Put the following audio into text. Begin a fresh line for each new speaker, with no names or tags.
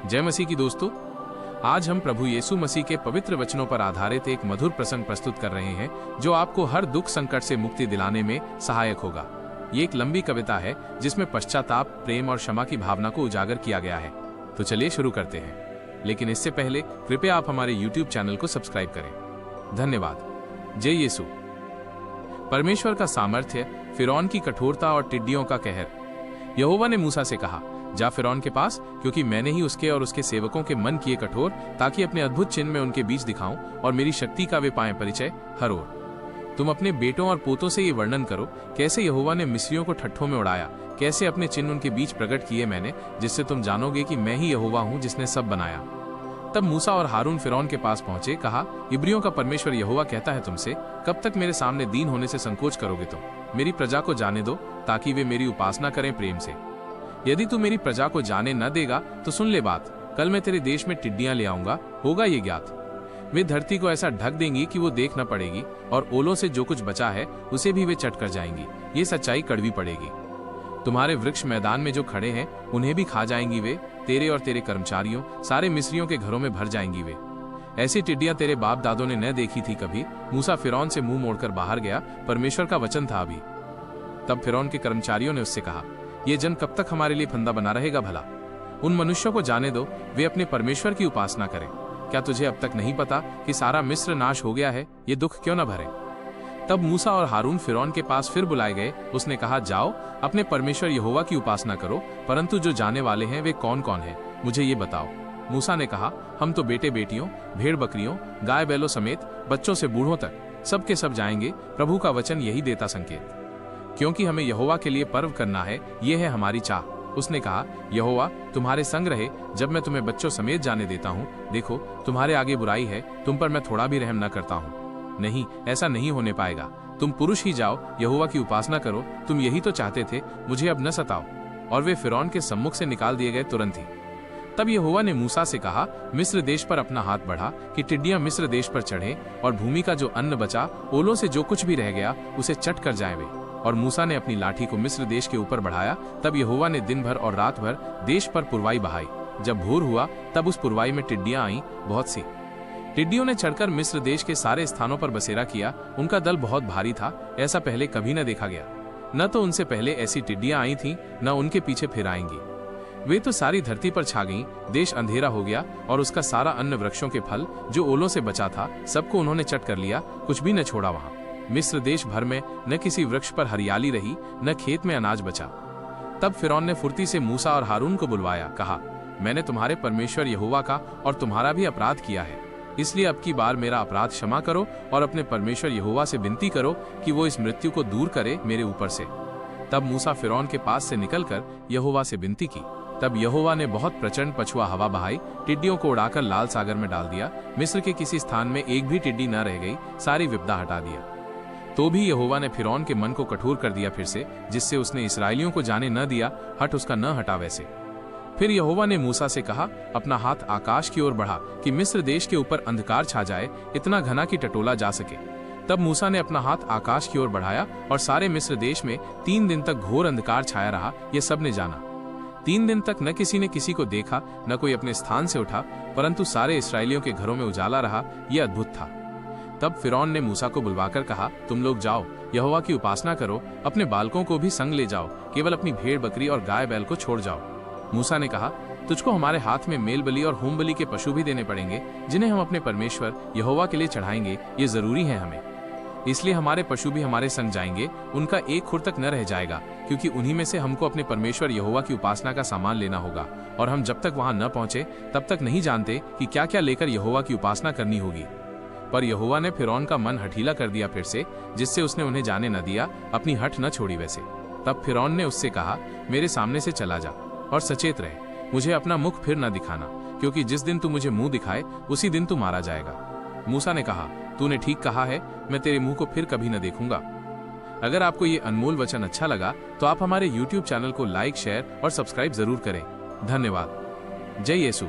जय मसीह की दोस्तों, आज हम प्रभु यीशु मसीह के पवित्र वचनों पर आधारित एक मधुर प्रसंग प्रस्तुत कर रहे हैं जो आपको हर दुख संकट से मुक्ति दिलाने में सहायक होगा। ये एक लंबी कविता है जिसमें पश्चाताप, प्रेम और क्षमा की भावना को उजागर किया गया है। तो चलिए शुरू करते हैं, लेकिन इससे पहले कृपया आप हमारे YouTube चैनल को सब्सक्राइब करें। धन्यवाद। जय यीशु। परमेश्वर का सामर्थ्य, फिरौन की कठोरता और टिड्डियों का कहर। यहोवा ने मूसा से कहा, जा फिरौन के पास, क्योंकि मैंने ही उसके और उसके सेवकों के मन किए कठोर, ताकि अपने अद्भुत चिन्ह में उनके बीच दिखाऊं और मेरी शक्ति का वे पाएं परिचय हर ओर। तुम अपने बेटों और पोतों से ये वर्णन करो, कैसे यहोवा ने मिस्रियों को ठट्ठों में उड़ाया, कैसे अपने चिन्ह उनके बीच प्रकट किए मैंने, जिससे तुम जानोगे कि मैं ही यहोवा हूं जिसने सब बनाया। तब मूसा और हारून फिरौन के पास पहुंचे, कहा, इब्रियों का परमेश्वर यहोवा कहता है तुमसे, कब तक मेरे सामने दीन होने से संकोच करोगे तुम? मेरी प्रजा को जाने दो, ताकि वे मेरी उपासना करें प्रेम से। यदि तू मेरी प्रजा को जाने न देगा तो सुन ले बात, कल मैं तेरे देश में टिड्डियां ले आऊंगा, होगा ये ज्ञात। वे धरती को ऐसा ढक देंगी कि वो देख न पड़ेगी, और ओलों से जो कुछ बचा है उसे भी वे चट कर जाएंगी। ये सच्चाई कड़वी पड़ेगी। तुम्हारे वृक्ष मैदान में जो खड़े हैं उन्हें भी खा जाएंगी वे, तेरे और तेरे कर्मचारियों, सारे मिस्रियों के घरों में भर जाएंगी वे। ऐसी टिड्डियां तेरे बाप दादों ने न देखी थी कभी। मूसा फिरौन से मुंह मोड़कर बाहर गया, परमेश्वर का वचन था अभी। तब फिरौन के कर्मचारियों ने उससे कहा, ये जन कब तक हमारे लिए फंदा बना रहेगा भला? उन मनुष्यों को जाने दो, वे अपने परमेश्वर की उपासना करें। क्या तुझे अब तक नहीं पता कि सारा मिस्र नाश हो गया है? ये दुख क्यों न भरे? तब मूसा और हारून फिरौन के पास फिर बुलाए गए। उसने कहा, जाओ अपने परमेश्वर यहोवा की उपासना करो, परंतु जो जाने वाले हैं वे कौन कौन हैं, मुझे ये बताओ। मूसा ने कहा, हम तो बेटे बेटियों, भेड़ बकरियों, गाय बैलों समेत बच्चों से बूढ़ों तक सब के सब जाएंगे। प्रभु का वचन यही देता संकेत, क्योंकि हमें यहोवा के लिए पर्व करना है, ये है हमारी चाह। उसने कहा, यहोवा तुम्हारे संग रहे जब मैं तुम्हें बच्चों समेत जाने देता हूँ। देखो, तुम्हारे आगे बुराई है, तुम पर मैं थोड़ा भी रहम न करता हूँ। नहीं, ऐसा नहीं होने पाएगा। तुम पुरुष ही जाओ, यहोवा की उपासना करो। तुम यही तो चाहते थे, मुझे अब न सताओ। और वे फिरौन के सम्मुख से निकाल दिए गए तुरंत ही। तब यहोवा ने मूसा से कहा, मिस्र देश पर अपना हाथ बढ़ा कि टिड्डियां मिस्र देश पर चढ़े, और भूमि का जो अन्न बचा, ओलों से जो कुछ भी रह गया, उसे चट कर जाए वे। और मूसा ने अपनी लाठी को मिस्र देश के ऊपर बढ़ाया। तब यहोवा ने दिन भर और रात भर देश पर पुरवाई बहाई। जब भोर हुआ तब उस पुरवाई में टिड्डियां आईं, बहुत सी। टिड्डियों ने चढ़कर मिस्र देश के सारे स्थानों पर बसेरा किया। उनका दल बहुत भारी था, ऐसा पहले कभी न देखा गया। न तो उनसे पहले ऐसी टिड्डियां आई थीं, न उनके पीछे फिर आएंगी। वे तो सारी धरती पर छा गईं। देश अंधेरा हो गया, और उसका सारा अन्न, वृक्षों के फल जो ओलों से बचा था, सबको उन्होंने चट कर लिया, कुछ भी न छोड़ा वहां। मिस्र देश भर में न किसी वृक्ष पर हरियाली रही, न खेत में अनाज बचा। तब फिरौन ने फुर्ती से मूसा और हारून को बुलवाया, कहा, मैंने तुम्हारे परमेश्वर यहोवा का और तुम्हारा भी अपराध किया है, इसलिए अब की बार मेरा अपराध क्षमा करो, और अपने परमेश्वर यहोवा से विनती करो कि वो इस मृत्यु को दूर करे मेरे ऊपर से। तब मूसा फिरौन के पास से निकलकर यहोवा से विनती की। तब यहोवा ने बहुत प्रचंड पछुआ हवा बहाई, टिड्डियों को उड़ाकर लाल सागर में डाल दिया। मिस्र के किसी स्थान में एक भी टिड्डी न रह गई, सारी विपदा हटा दिया। तो भी यहोवा ने फिरौन के मन को कठोर कर दिया फिर से, जिससे उसने इसराइलियों को जाने न दिया, हट उसका न हटा वैसे। फिर यहोवा ने मूसा से कहा, अपना हाथ आकाश की ओर बढ़ा कि मिस्र देश के ऊपर अंधकार छा जाए, इतना घना कि टटोला जा सके। तब मूसा ने अपना हाथ आकाश की ओर बढ़ाया, और सारे मिस्र देश में 3 दिन तक घोर अंधकार छाया रहा। ये सब ने जाना। 3 दिन तक न किसी ने किसी को देखा, न कोई अपने स्थान से उठा, परंतु सारे इसराइलियों के घरों में उजाला रहा। यह अद्भुत था। तब फिरौन ने मूसा को बुलवाकर कहा, तुम लोग जाओ, यहोवा की उपासना करो, अपने बालकों को भी संग ले जाओ, केवल अपनी भेड़ बकरी और गाय बैल को छोड़ जाओ। मूसा ने कहा, तुझको हमारे हाथ में मेल बलि और होम बलि के पशु भी देने पड़ेंगे, जिन्हें हम अपने परमेश्वर यहोवा के लिए चढ़ाएंगे। ये जरूरी है हमें, इसलिए हमारे पशु भी हमारे संग जाएंगे। उनका एक खुर तक न रह जाएगा, क्योंकि उन्हीं में से हमको अपने परमेश्वर यहोवा की उपासना का सामान लेना होगा। और हम जब तक वहां न पहुंचे तब तक नहीं जानते कि क्या क्या लेकर यहोवा की उपासना करनी होगी। पर यहोवा ने फिरौन का मन हठीला कर दिया फिर से, जिससे उसने उन्हें जाने न दिया, अपनी हठ न छोड़ी वैसे। तब फिरौन ने उससे कहा, मेरे सामने से चला जा, और सचेत रहे, मुझे अपना मुख फिर न दिखाना, क्योंकि जिस दिन तू मुझे मुंह दिखाए उसी दिन तू मारा जाएगा। मूसा ने कहा, तूने ठीक कहा है, मैं तेरे मुंह को फिर कभी न देखूंगा। अगर आपको ये अनमोल वचन अच्छा लगा तो आप हमारे YouTube चैनल को लाइक, शेयर और सब्सक्राइब जरूर करें। धन्यवाद। जय यीशु।